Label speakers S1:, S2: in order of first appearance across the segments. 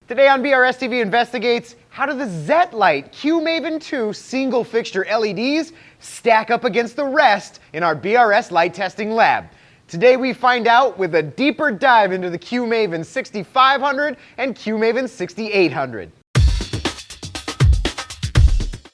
S1: Today on BRStv Investigates, how do the Zetlight QMaven II single fixture LEDs stack up against the rest in our BRS light testing lab? Today we find out with a deeper dive into the QMaven 6500 and QMaven 6800.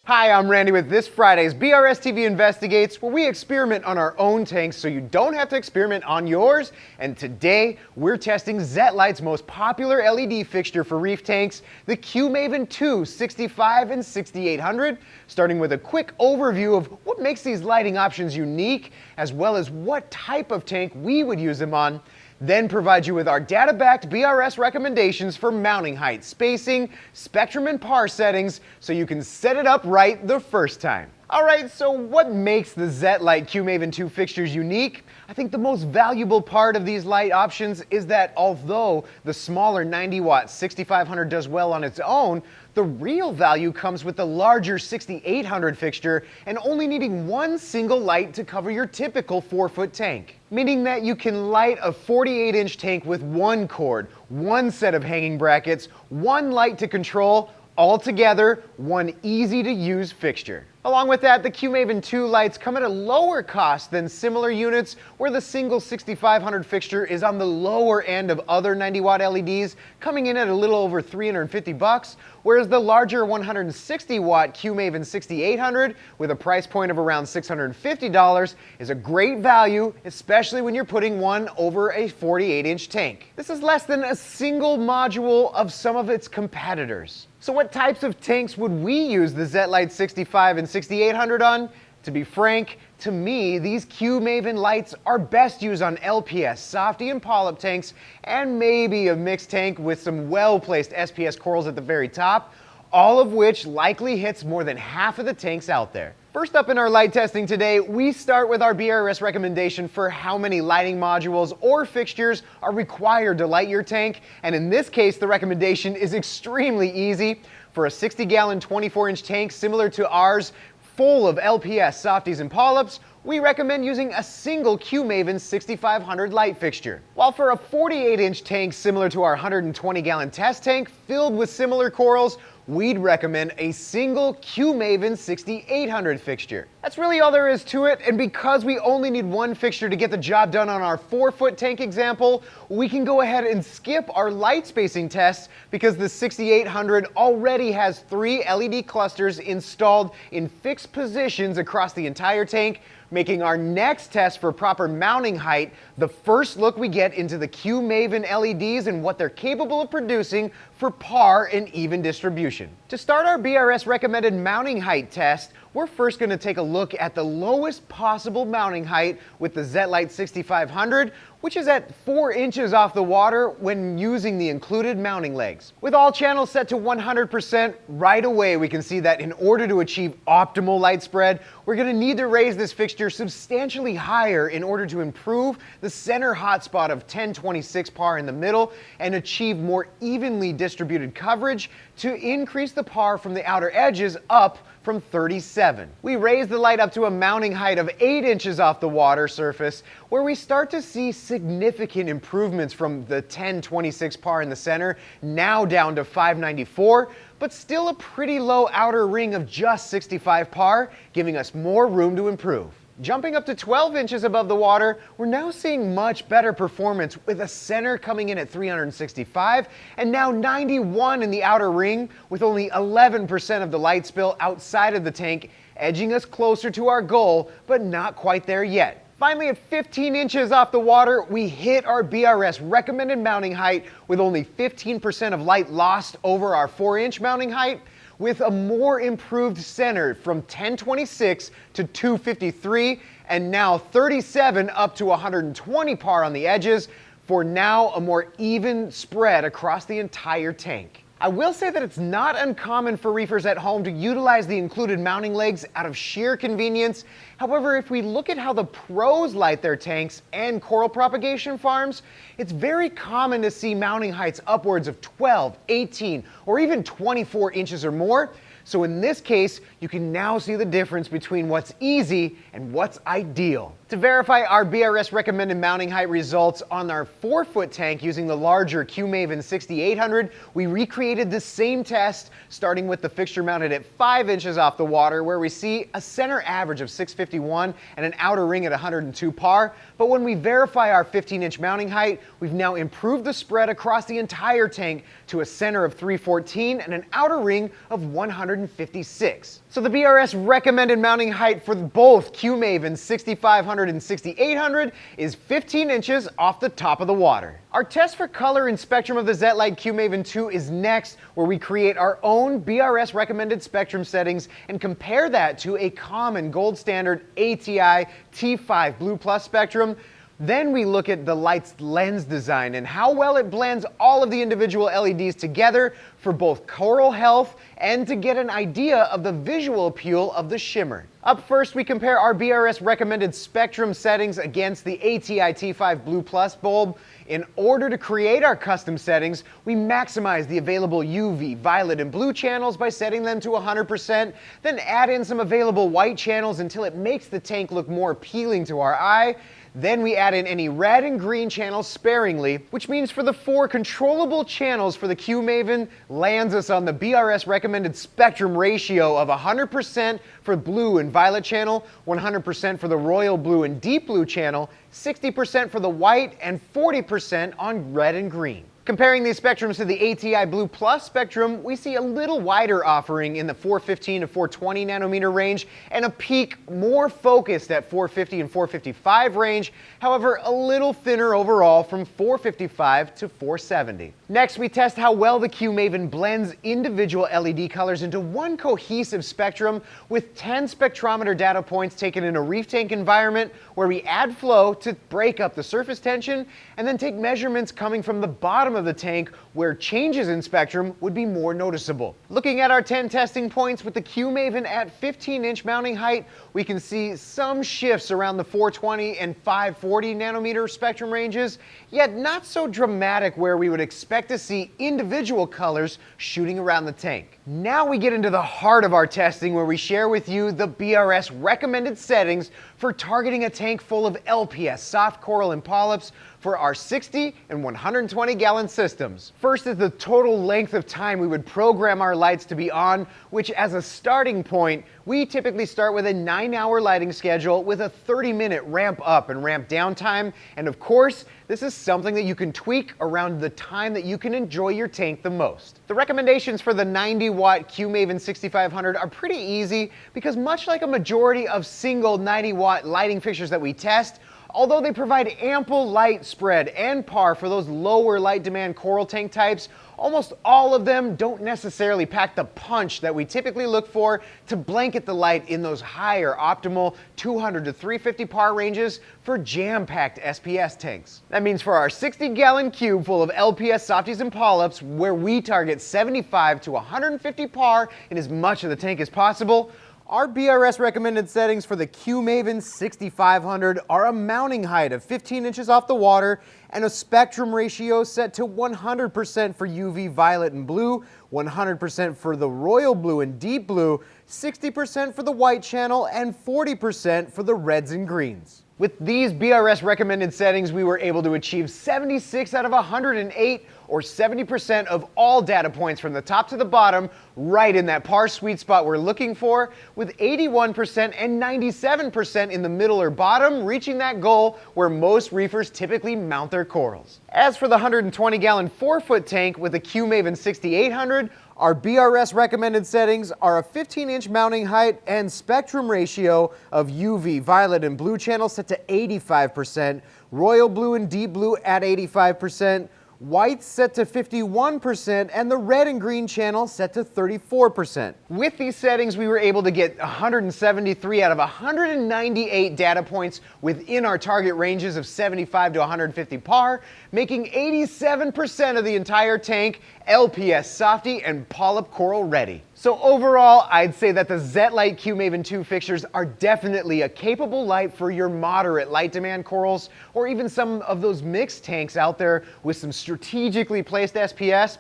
S1: Hi, I'm Randy with this Friday's BRStv Investigates, where we experiment on our own tanks so you don't have to experiment on yours. And today, we're testing Zetlight's most popular LED fixture for reef tanks, the QMaven II 65 and 6800, starting with a quick overview of what makes these lighting options unique, as well as what type of tank we would use them on. Then provide you with our data-backed BRS recommendations for mounting height, spacing, spectrum, and par settings so you can set it up right the first time. Alright, so what makes the Zetlight QMaven II fixtures unique? I think the most valuable part of these light options is that although the smaller 90-watt 6500 does well on its own, the real value comes with the larger 6800 fixture and only needing one single light to cover your typical 4-foot tank. Meaning that you can light a 48-inch tank with one cord, one set of hanging brackets, one light to control, all together, one easy-to-use fixture. Along with that, the QMaven II lights come at a lower cost than similar units, where the single 6500 fixture is on the lower end of other 90-watt LEDs, coming in at a little over $350, whereas the larger 160-watt QMaven 6800, with a price point of around $650, is a great value, especially when you're putting one over a 48-inch tank. This is less than a single module of some of its competitors. So what types of tanks would we use the Zetlight 65 and 6800 on? To be frank, to me, these QMaven lights are best used on LPS, softy and polyp tanks, and maybe a mixed tank with some well-placed SPS corals at the very top, all of which likely hits more than half of the tanks out there. First up in our light testing today, we start with our BRS recommendation for how many lighting modules or fixtures are required to light your tank, and in this case the recommendation is extremely easy. For a 60-gallon 24-inch tank similar to ours, full of LPS, softies, and polyps, we recommend using a single QMaven 6500 light fixture. While for a 48-inch tank similar to our 120-gallon test tank filled with similar corals, we'd recommend a single QMaven 6800 fixture. That's really all there is to it, and because we only need one fixture to get the job done on our 4-foot tank example, we can go ahead and skip our light spacing tests because the 6800 already has 3 LED clusters installed in fixed positions across the entire tank, making our next test for proper mounting height the first look we get into the QMaven LEDs and what they're capable of producing for par and even distribution. To start our BRS recommended mounting height test, we're first going to take a look at the lowest possible mounting height with the Zetlight 6500, which is at 4 inches off the water when using the included mounting legs. With all channels set to 100%, right away we can see that in order to achieve optimal light spread, we're going to need to raise this fixture substantially higher in order to improve the center hotspot of 1026 par in the middle and achieve more evenly distributed coverage to increase the par from the outer edges up from 37. We raise the light up to a mounting height of 8 inches off the water surface, where we start to see significant improvements from the 1026 par in the center, now down to 594, but still a pretty low outer ring of just 65 par, giving us more room to improve. Jumping up to 12 inches above the water, we're now seeing much better performance with a center coming in at 365 and now 91 in the outer ring, with only 11% of the light spill outside of the tank, edging us closer to our goal, but not quite there yet. Finally, at 15 inches off the water, we hit our BRS recommended mounting height with only 15% of light lost over our 4-inch mounting height, with a more improved center from 1026 to 253 and now 37 up to 120 par on the edges, for now a more even spread across the entire tank. I will say that it's not uncommon for reefers at home to utilize the included mounting legs out of sheer convenience. However, if we look at how the pros light their tanks and coral propagation farms, it's very common to see mounting heights upwards of 12, 18, or even 24 inches or more. So in this case, you can now see the difference between what's easy and what's ideal. To verify our BRS recommended mounting height results on our 4-foot tank using the larger QMaven 6800, we recreated the same test, starting with the fixture mounted at 5 inches off the water, where we see a center average of 651 and an outer ring at 102 par. But when we verify our 15-inch mounting height, we've now improved the spread across the entire tank to a center of 314 and an outer ring of 156. So the BRS recommended mounting height for both QMaven 6500 and 6800 is 15 inches off the top of the water. Our test for color and spectrum of the Zetlight QMaven II is next, where we create our own BRS recommended spectrum settings and compare that to a common gold standard ATI T5 Blue Plus spectrum. Then we look at the light's lens design and how well it blends all of the individual LEDs together for both coral health and to get an idea of the visual appeal of the shimmer. Up first, we compare our BRS recommended spectrum settings against the ATI T5 Blue Plus bulb. In order to create our custom settings, we maximize the available UV, violet, and blue channels by setting them to 100%, then add in some available white channels until it makes the tank look more appealing to our eye. Then we add in any red and green channels sparingly, which means for the 4 controllable channels for the QMaven lands us on the BRS recommended spectrum ratio of 100% for blue and violet channel, 100% for the royal blue and deep blue channel, 60% for the white, and 40% on red and green. Comparing these spectrums to the ATI Blue Plus spectrum, we see a little wider offering in the 415 to 420 nanometer range and a peak more focused at 450 and 455 range, however a little thinner overall from 455 to 470. Next, we test how well the QMaven blends individual LED colors into one cohesive spectrum with 10 spectrometer data points taken in a reef tank environment, where we add flow to break up the surface tension and then take measurements coming from the bottom of the tank where changes in spectrum would be more noticeable. Looking at our 10 testing points with the QMaven at 15-inch mounting height, we can see some shifts around the 420 and 540 nanometer spectrum ranges, yet not so dramatic where we would expect to see individual colors shooting around the tank. Now we get into the heart of our testing, where we share with you the BRS recommended settings for targeting a tank full of LPS, soft coral and polyps, for our 60 and 120 gallon systems. First is the total length of time we would program our lights to be on, which as a starting point, we typically start with a 9-hour lighting schedule with a 30-minute ramp up and ramp down time. And of course, this is something that you can tweak around the time that you can enjoy your tank the most. The recommendations for the 90-watt QMaven 6500 are pretty easy because, much like a majority of single 90-watt lighting fixtures that we test, although they provide ample light spread and par for those lower light demand coral tank types, almost all of them don't necessarily pack the punch that we typically look for to blanket the light in those higher optimal 200 to 350 par ranges for jam-packed SPS tanks. That means for our 60-gallon cube full of LPS softies and polyps, where we target 75 to 150 par in as much of the tank as possible, our BRS recommended settings for the QMaven 6500 are a mounting height of 15 inches off the water and a spectrum ratio set to 100% for UV violet and blue, 100% for the royal blue and deep blue, 60% for the white channel, and 40% for the reds and greens. With these BRS recommended settings, we were able to achieve 76 out of 108, or 70% of all data points from the top to the bottom, right in that par sweet spot we're looking for, with 81% and 97% in the middle or bottom, reaching that goal where most reefers typically mount their corals. As for the 120-gallon 4-foot tank with the QMaven 6800, our BRS recommended settings are a 15-inch mounting height and spectrum ratio of UV, violet, and blue channels set to 85%, royal blue and deep blue at 85%, white set to 51%, and the red and green channel set to 34%. With these settings, we were able to get 173 out of 198 data points within our target ranges of 75 to 150 par, making 87% of the entire tank LPS softy and polyp coral ready. So overall, I'd say that the Zetlight QMaven II fixtures are definitely a capable light for your moderate light demand corals, or even some of those mixed tanks out there with some strategically placed SPS.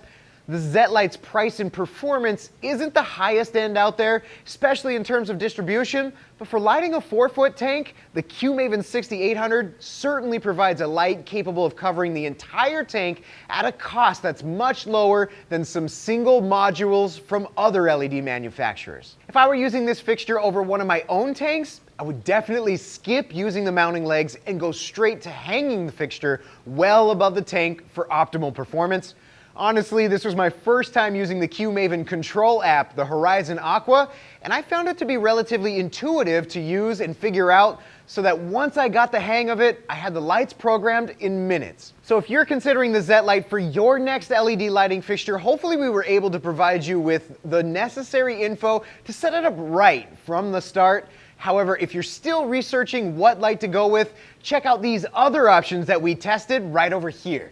S1: The Zetlight's price and performance isn't the highest end out there, especially in terms of distribution, but for lighting a 4-foot tank, the QMaven 6800 certainly provides a light capable of covering the entire tank at a cost that's much lower than some single modules from other LED manufacturers. If I were using this fixture over one of my own tanks, I would definitely skip using the mounting legs and go straight to hanging the fixture well above the tank for optimal performance. Honestly, this was my first time using the QMaven control app, the Horizon Aqua, and I found it to be relatively intuitive to use and figure out, so that once I got the hang of it, I had the lights programmed in minutes. So if you're considering the Zetlight for your next LED lighting fixture, hopefully we were able to provide you with the necessary info to set it up right from the start. However, if you're still researching what light to go with, check out these other options that we tested right over here.